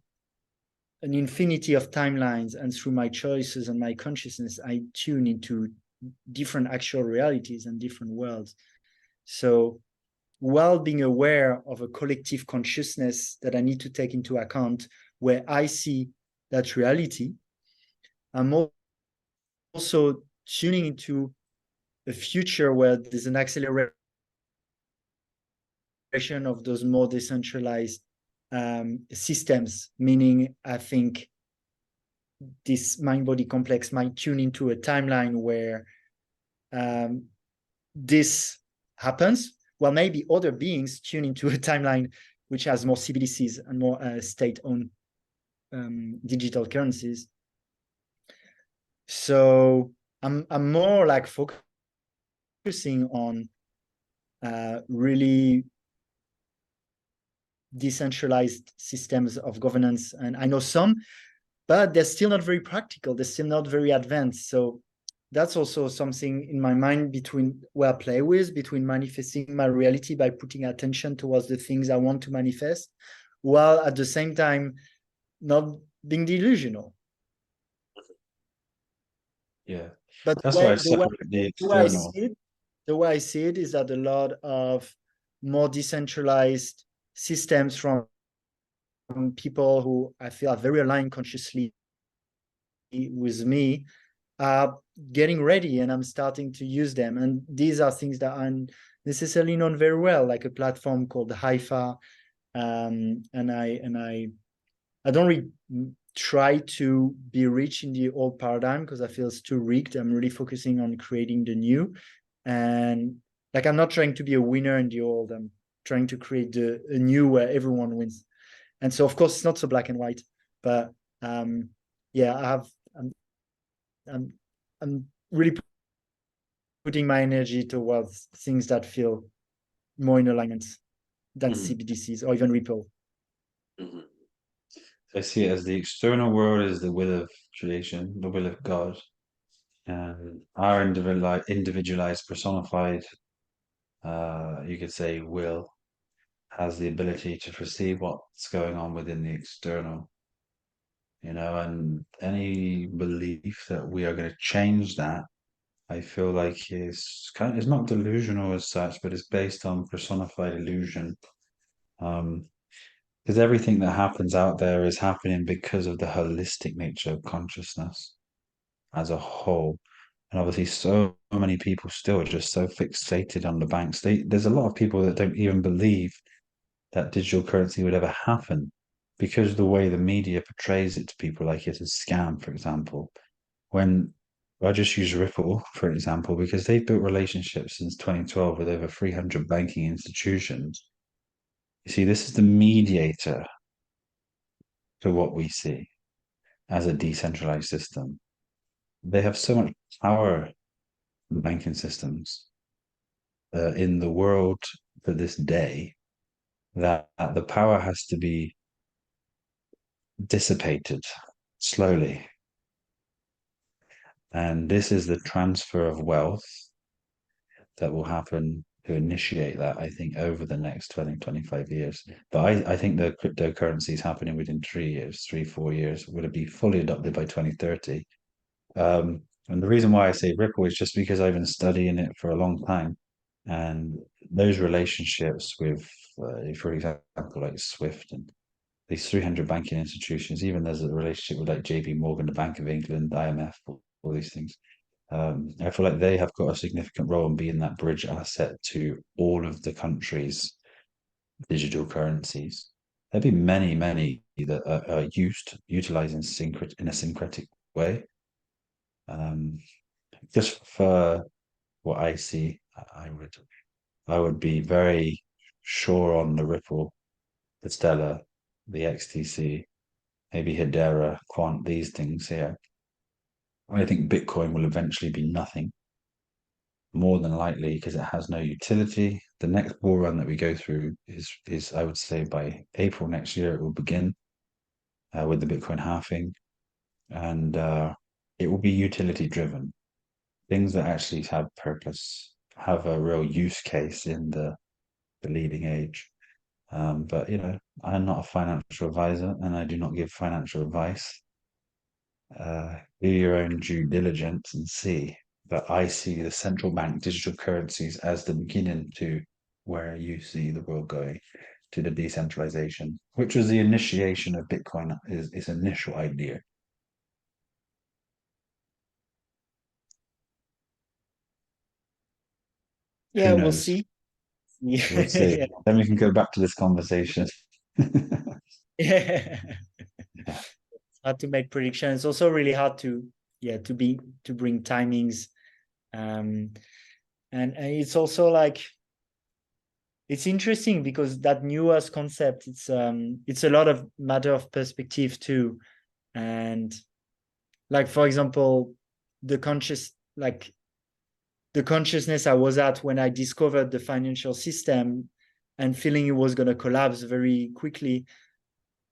infinity of timelines, and through my choices and my consciousness, I tune into different actual realities and different worlds. So while being aware of a collective consciousness that I need to take into account where I see that reality, I'm also tuning into a future where there's an acceleration of those more decentralized systems, meaning I think this mind-body complex might tune into a timeline where this happens, while maybe other beings tune into a timeline which has more CBDCs and more state-owned digital currencies. So I'm more like focusing on really decentralized systems of governance, and I know some, but they're still not very practical. They're still not very advanced. So that's also something in my mind between where I play with, between manifesting my reality by putting attention towards the things I want to manifest, while at the same time not being delusional. Yeah, But that's why I separate the the way I external. see it, the way I see it is that a lot of more decentralized systems from people who I feel are very aligned consciously with me are getting ready, and I'm starting to use them. And these are things that aren't necessarily known very well, like a platform called Haifa. And I don't really try to be rich in the old paradigm because I feel it's too rigged. I'm really focusing on creating the new. And like, I'm not trying to be a winner in the old. I'm trying to create a new where everyone wins. And so, of course, it's not so black and white, but yeah, I'm, I'm really putting my energy towards things that feel more in alignment than CBDCs or even Ripple. Mhm. I see it as the external world is the will of creation, the will of God, and our individualized, personified, you could say, will has the ability to perceive what's going on within the external, and any belief that we are going to change that, I feel like it's not delusional as such, but it's based on personified illusion. Because everything that happens out there is happening because of the holistic nature of consciousness as a whole. And obviously, so many people still are just so fixated on the banks. There's a lot of people that don't even believe that digital currency would ever happen because of the way the media portrays it to people, like it's a scam, for example. When I just use Ripple, for example, because they've built relationships since 2012 with over 300 banking institutions. You see, this is the mediator to what we see as a decentralized system. They have so much power, in banking systems, in the world for this day, that the power has to be dissipated slowly. And this is the transfer of wealth that will happen to initiate that, I think, over the next 20, 25 years. But I think the cryptocurrency is happening within 3 years, 4 years. Will it be fully adopted by 2030? And the reason why I say Ripple is just because I've been studying it for a long time. And those relationships with, for example, like Swift and these 300 banking institutions, even there's a relationship with like JP Morgan, the Bank of England, IMF, all these things. I feel like they have got a significant role in being that bridge asset to all of the countries' digital currencies. There'll be many, many that are utilizing in a syncretic way. Um, just for what I see, I would be very Sure on the Ripple, the Stellar, the XTC, maybe Hedera, Quant, these things here. I think Bitcoin will eventually be nothing, more than likely, because it has no utility. The next bull run that we go through is I would say by April next year it will begin with the Bitcoin halving, and it will be utility driven. Things that actually have purpose, have a real use case in the leading age. But I'm not a financial advisor, and I do not give financial advice. Do your own due diligence and see. But I see the central bank digital currencies as the beginning to where you see the world going, to the decentralization, which was the initiation of Bitcoin, is its initial idea. Yeah, Who we'll knows? see. We'll see. Yeah. Then we can go back to this conversation. Yeah. Yeah. Hard to make predictions. It's also really hard to bring timings. And it's also like it's interesting because that newest concept, it's a lot of matter of perspective too. And like for example, the consciousness I was at when I discovered the financial system and feeling it was going to collapse very quickly,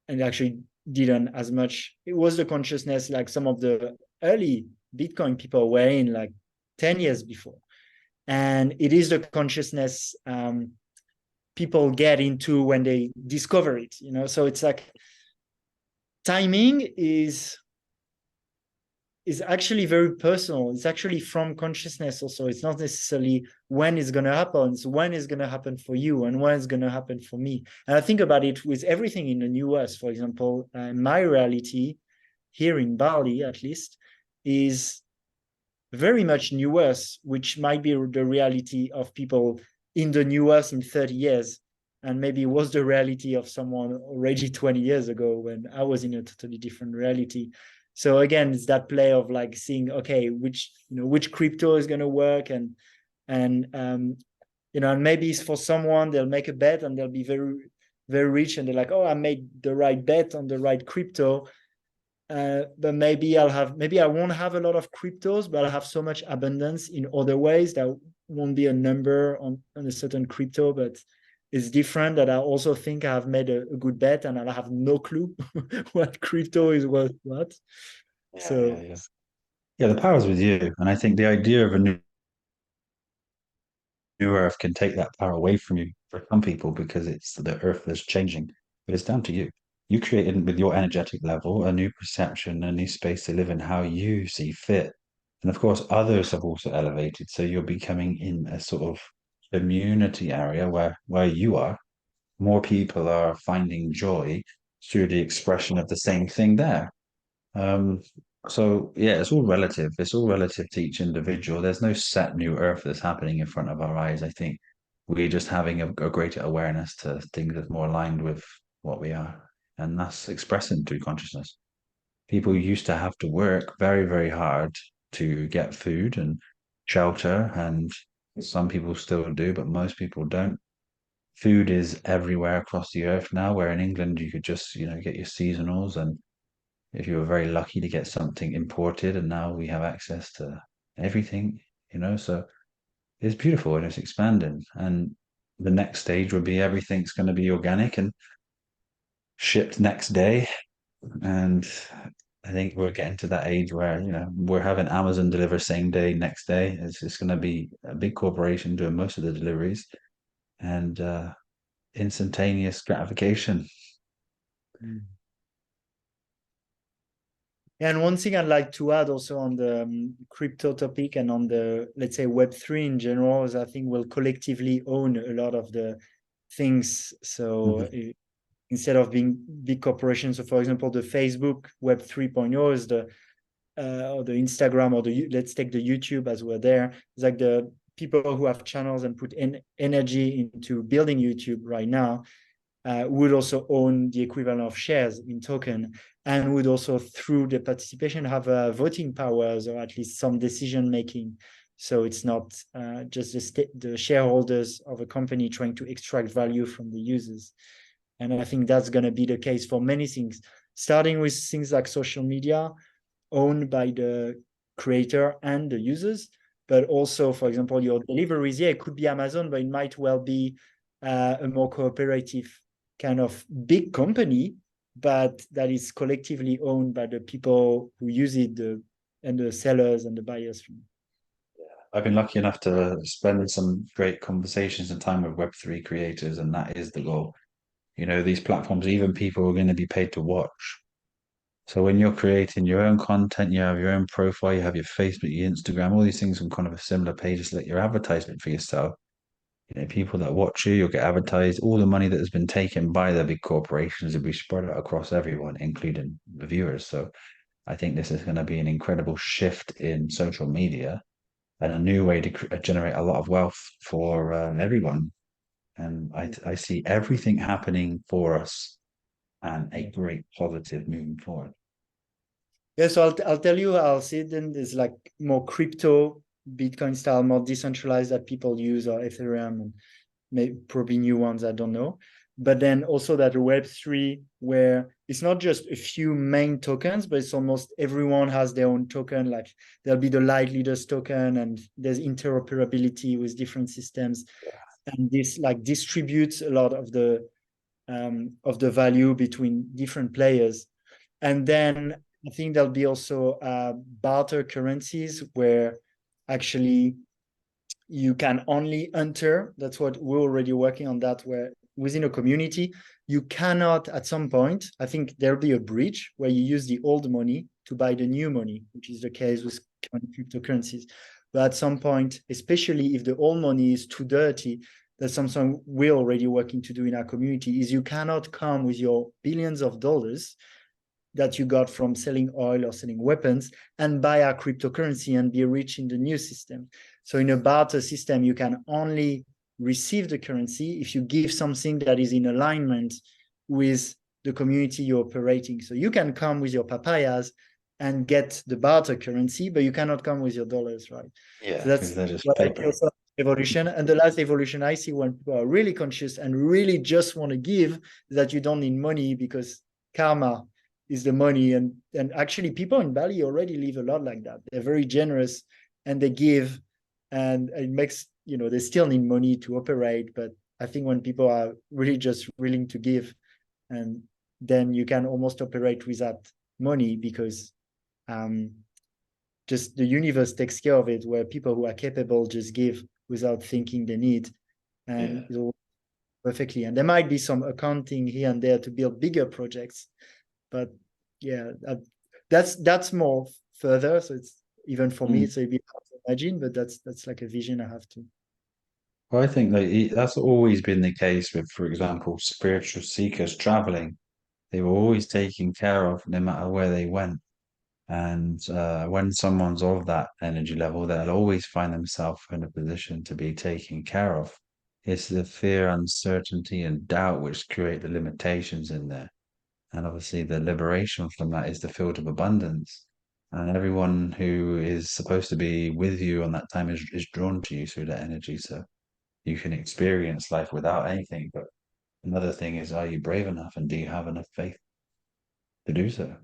and actually didn't as much. It was the consciousness like some of the early Bitcoin people were in like 10 years before. And it is the consciousness people get into when they discover it, So it's like timing is actually very personal. It's actually from consciousness also. It's not necessarily when it's going to happen. It's when it's going to happen for you and when it's going to happen for me. And I think about it with everything in the US, for example, my reality here in Bali, at least, is very much New Earth, which might be the reality of people in the New Earth in 30 years. And maybe was the reality of someone already 20 years ago when I was in a totally different reality. So again, it's that play of like seeing, okay, which crypto is going to work, and and maybe it's for someone, they'll make a bet and they'll be very, very rich, and they're like, oh, I made the right bet on the right crypto. But maybe I won't have a lot of cryptos, but I'll have so much abundance in other ways that won't be a number on a certain crypto, but it's different, that I also think I have made a good bet and I have no clue what crypto is worth what. Yeah, yeah, So yeah. Yeah, the power's with you. And I think the idea of a new earth can take that power away from you for some people because it's the earth that's changing. But it's down to you. You created with your energetic level a new perception, a new space to live in, how you see fit. And of course, others have also elevated. So you're becoming in a sort of community area where you are. More people are finding joy through the expression of the same thing there. Um, so yeah, it's all relative. It's all relative to each individual. There's no set new earth that's happening in front of our eyes. I think we're just having a greater awareness to things that's more aligned with what we are. And that's expressing through consciousness. People used to have to work very, very hard to get food and shelter, and some people still do, but most people don't. Food is everywhere across the earth now, where in England you could just, get your seasonals, and if you were very lucky to get something imported, and now we have access to everything, so it's beautiful and it's expanding. And the next stage would be everything's going to be organic and shipped next day. And I think we're getting to that age where, we're having Amazon deliver same day, next day. It's just going to be a big corporation doing most of the deliveries, and instantaneous gratification. and one thing I'd like to add also on the crypto topic and on the, let's say, Web3 in general, is I think we'll collectively own a lot of the things. So instead of being big corporations, so for example, the Facebook Web 3.0 is or the Instagram, or let's take the YouTube as we're there. It's like the people who have channels and put energy into building YouTube right now would also own the equivalent of shares in token, and would also, through the participation, have voting powers, or at least some decision making. So it's not just the shareholders of a company trying to extract value from the users. And I think that's going to be the case for many things, starting with things like social media owned by the creator and the users, but also, for example, your deliveries. Yeah, it could be Amazon, but it might well be a more cooperative kind of big company, but that is collectively owned by the people who use it, and the sellers and the buyers. I've been lucky enough to spend some great conversations and time with Web3 creators, and that is the goal. You know, these platforms, even people are going to be paid to watch. So when you're creating your own content, you have your own profile, you have your Facebook, your Instagram, all these things on kind of a similar pages, like your advertisement for yourself. You know, people that watch you, you'll get advertised. All the money that has been taken by the big corporations will be spread out across everyone, including the viewers. So I think this is going to be an incredible shift in social media and a new way to generate a lot of wealth for everyone. And I see everything happening for us and a great positive moving forward. Yeah, so I'll tell you, I'll see it then there's like more crypto, Bitcoin style, more decentralized that people use, or Ethereum, and maybe probably new ones, I don't know. But then also that Web3, where it's not just a few main tokens, but it's almost everyone has their own token. Like there'll be the Lightleaders token, and there's interoperability with different systems. And this like distributes a lot of the value between different players. And then I think there'll be also barter currencies where actually you can only enter. That's what we're already working on, that where within a community, you cannot at some point, I think there'll be a bridge where you use the old money to buy the new money, which is the case with cryptocurrencies. But at some point, especially if the old money is too dirty, that's something we're already working to do in our community, is you cannot come with your billions of dollars that you got from selling oil or selling weapons and buy our cryptocurrency and be rich in the new system. So in a barter system, you can only receive the currency if you give something that is in alignment with the community you're operating. So you can come with your papayas and get the barter currency, but you cannot come with your dollars, right? Yeah, So that's because they're just what I paper. also evolution. And the last evolution I see when people are really conscious and really just want to give, that you don't need money, because karma is the money. And actually people in Bali already live a lot like that. They're very generous and they give, and it makes, they still need money to operate. But I think when people are really just willing to give, and then you can almost operate without money, because just the universe takes care of it, where people who are capable just give without thinking they need, and Yeah. it all perfectly. And there might be some accounting here and there to build bigger projects, but yeah, that's more further. So it's, even for me, Mm. it's a bit hard to imagine, but that's like a vision I have to. Well, I think that's always been the case with, for example, spiritual seekers traveling. They were always taken care of no matter where they went. And when someone's of that energy level, they'll always find themselves in a position to be taken care of. It's the fear, uncertainty, and doubt which create the limitations in there. And obviously, the liberation from that is the field of abundance. And everyone who is supposed to be with you on that time is drawn to you through that energy. So you can experience life without anything. But another thing is, are you brave enough and do you have enough faith to do so?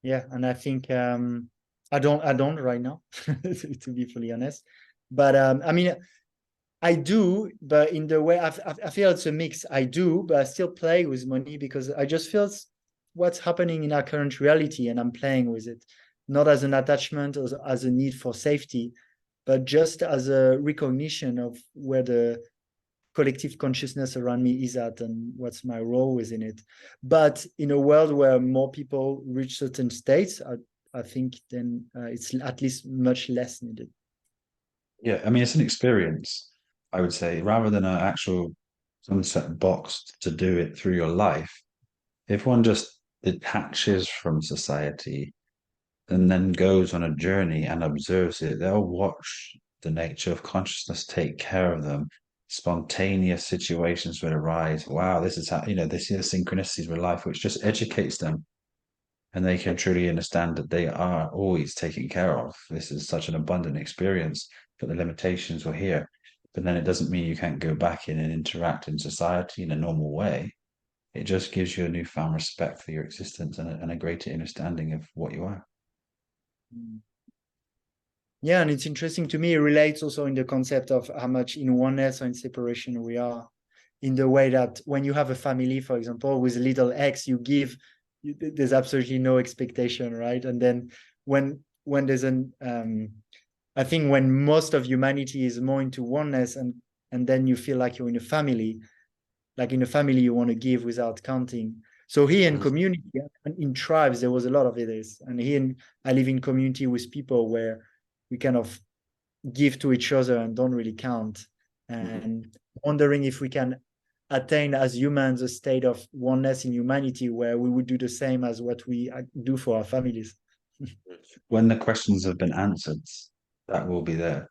Yeah, and I think I don't right now, to be fully honest. But I mean, I do, but in the way I feel it's a mix. I do, but I still play with money, because I just feel what's happening in our current reality, and I'm playing with it, not as an attachment or as a need for safety, but just as a recognition of where the collective consciousness around me is at, and what's my role within it. But in a world where more people reach certain states, I think then it's at least much less needed. Yeah, I mean, it's an experience, I would say, rather than an actual sunset box to do it through your life. If one just detaches from society and then goes on a journey and observes it, they'll watch the nature of consciousness take care of them. Spontaneous situations will arise. Wow, this is how, they see the synchronicities with life, which just educates them and they can truly understand that they are always taken care of. This is such an abundant experience, but the limitations were here. But then it doesn't mean you can't go back in and interact in society in a normal way. It just gives you a newfound respect for your existence and a greater understanding of what you are. Mm. Yeah, and it's interesting to me. It relates also in the concept of how much in oneness or in separation we are, in the way that when you have a family, for example, with little X, you give, there's absolutely no expectation, right? And then when there's an I think when most of humanity is more into oneness, and then you feel like you're in a family, like in a family you want to give without counting. So here in community and in tribes there was a lot of this, and I live in community with people where we kind of give to each other and don't really count, and wondering if we can attain as humans a state of oneness in humanity where we would do the same as what we do for our families. When the questions have been answered, that will be there.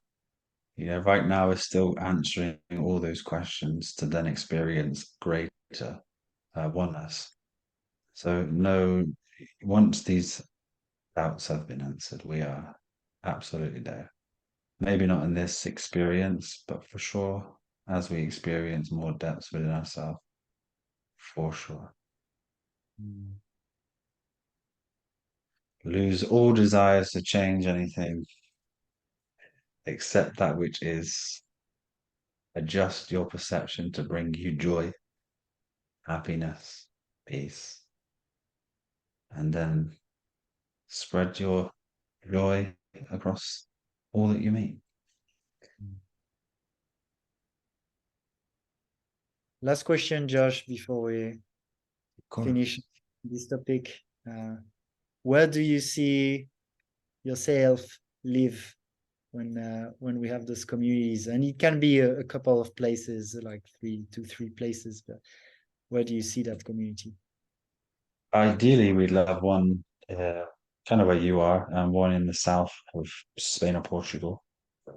Right now we're still answering all those questions to then experience greater oneness. So, no, once these doubts have been answered, we are absolutely there. Maybe not in this experience, but for sure, as we experience more depths within ourselves, for sure. Lose all desires to change anything except that which is. Adjust your perception to bring you joy, happiness, peace, and then spread your joy across all that you meet. Last question, Josh, before we Of course. finish this topic. Where do you see yourself live when we have those communities? And it can be a couple of places, like 3 places, but where do you see that community? Ideally, we'd love one kind of where you are, and one in the south of Spain or Portugal.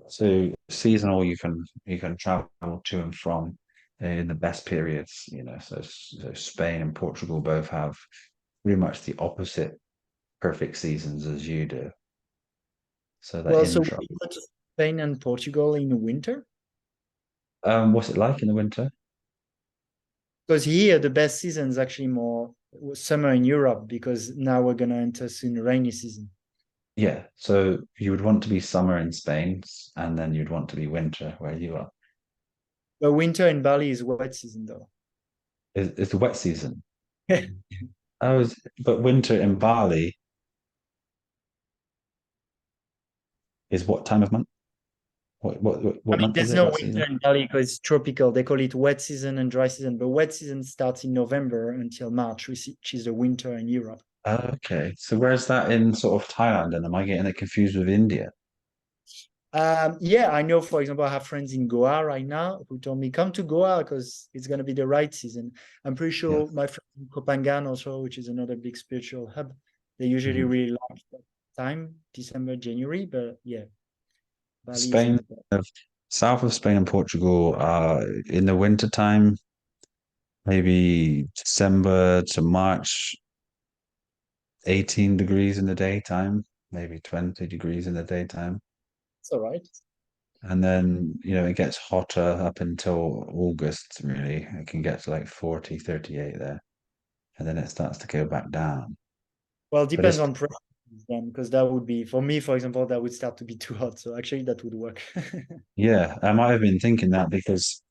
So seasonal, you can travel to and from in the best periods. So Spain and Portugal both have pretty much the opposite perfect seasons as you do. So that Well, so intro. we go to Spain and Portugal in the winter, What's it like in the winter? because here the best season is actually more summer in Europe, because now we're going to enter soon rainy season. Yeah, so you would want to be summer in Spain, and then you'd want to be winter where you are. But winter in Bali is wet season though. It's the wet season. But winter in Bali is what time of month? I What mean, month is there's it? no What winter season? in Bali because it's tropical. They call it wet season and dry season. But wet season starts in November until March, which is the winter in Europe. Okay, so where's that in sort of Thailand? And am I getting it confused with India? Yeah, I know, for example, I have friends in Goa right now who told me, come to Goa because it's going to be the right season. I'm pretty Yeah. sure my friends in Kopangan also, which is another big spiritual hub, they usually Mhm. really like that time, December, January. But yeah, Bali is in Spain, the best. south of Spain and Portugal are in the winter time, maybe December to March, 18 degrees in the daytime, maybe 20 degrees in the daytime. It's all right. And then, it gets hotter up until August, really. It can get to like 40, 38 there. And then it starts to go back down. Well, it But depends on preference then, because that would be, for me, for example, that would start to be too hot. So actually, that would work. yeah, I might have been thinking that because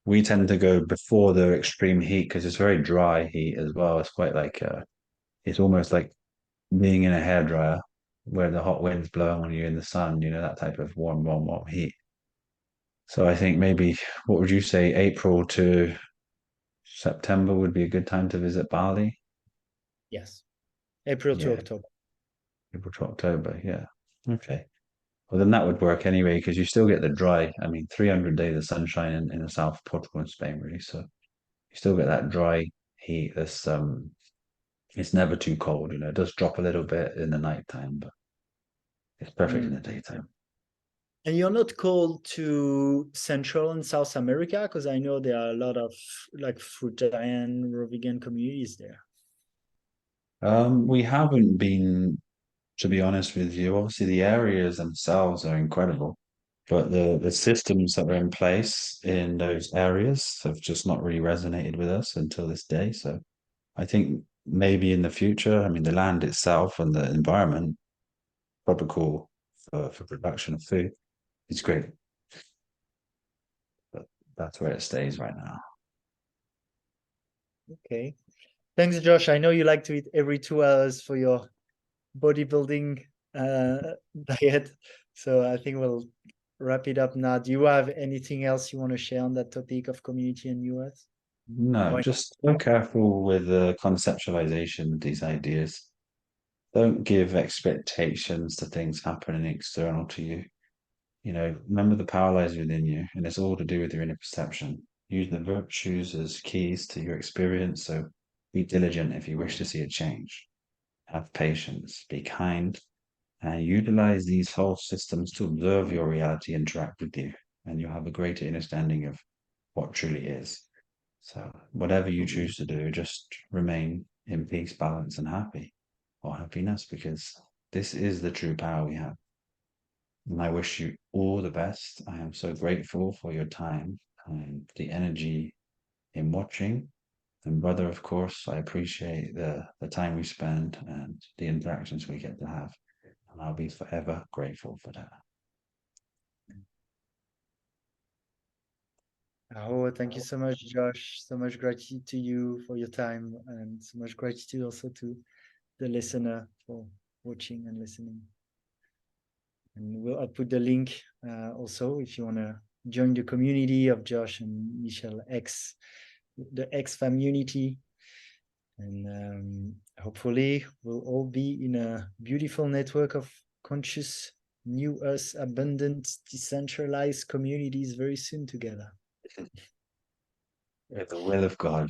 we tend to go before the extreme heat because it's very dry heat as well. It's quite like, it's almost like being in a hairdryer where the hot wind's blowing on you in the sun, that type of warm, warm, warm heat. So I think maybe, what would you say, April to September would be a good time to visit Bali? Yes, April to Yeah, October. April to October. Yeah. Okay. Well, then that would work anyway, because you still get the dry. I mean, 300 days of sunshine in the south of Portugal and Spain, really. So you still get that dry heat. It's never too cold. It does drop a little bit in the nighttime, but it's perfect in Mm. the daytime. And you're not called to Central and South America, because I know there are a lot of like fruitarian or vegan communities there. We haven't been, to be honest with you. Obviously, the areas themselves are incredible, but the systems that were in place in those areas have just not really resonated with us until this day. So I think maybe in the future, I mean, the land itself and the environment, tropical for production of food, is great, but that's where it stays right now. Okay. Thanks, Josh. I know you like to eat every 2 hours for your bodybuilding diet. So I think we'll wrap it up now. Do you have anything else you want to share on that topic of community and US? No, Or just be careful with the conceptualization of these ideas. Don't give expectations to things happening external to you. Remember the power lies within you, and it's all to do with your inner perception. Use the virtues as keys to your experience. So be diligent if you wish to see a change. Have patience, be kind, and utilize these whole systems to observe your reality interact with you, and you'll have a greater understanding of what truly is. So, whatever you choose to do, just remain in peace, balance, and happiness, because this is the true power we have. And I wish you all the best. I am so grateful for your time and the energy in watching. And brother, of course, I appreciate the time we spend and the interactions we get to have. And I'll be forever grateful for that. Oh, thank you so much, Josh. So much gratitude to you for your time, and so much gratitude also to the listener for watching and listening. And I'll put the link also if you want to join the community of Josh and Michelle X, the X community. And hopefully we'll all be in a beautiful network of conscious, new us, abundant, decentralized communities very soon together. With the will of God.